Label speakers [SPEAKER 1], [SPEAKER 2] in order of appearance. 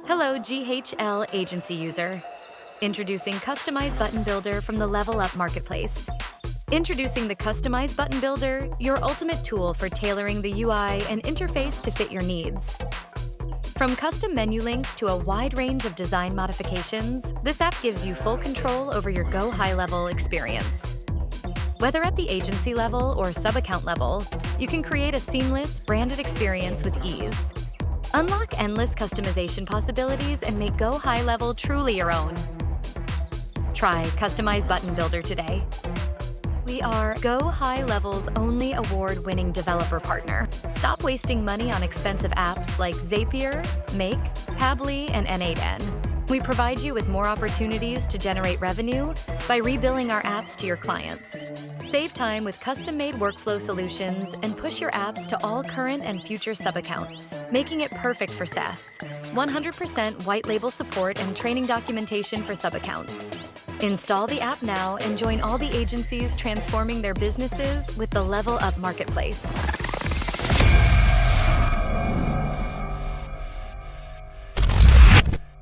[SPEAKER 1] Hello, GHL agency user. Introducing Customize Button Builder from the Level Up Marketplace. Introducing the Customize Button Builder, your ultimate tool for tailoring the UI and interface to fit your needs. From custom menu links to a wide range of design modifications, this app gives you full control over your Go High Level experience. Whether at the agency level or sub-account level, you can create a seamless, branded experience with ease. Unlock endless customization possibilities and make Go High Level truly your own. Try Customize Button Builder today. We are Go High Level's only award-winning developer partner. Stop wasting money on expensive apps like Zapier, Make, Pabbly, and N8N. We provide you with more opportunities to generate revenue by rebilling our apps to your clients. Save time with custom-made workflow solutions and push your apps to all current and future sub-accounts, making it perfect for SaaS. 100% white label support and training documentation for sub-accounts. Install the app now and join all the agencies transforming their businesses with the Level Up Marketplace.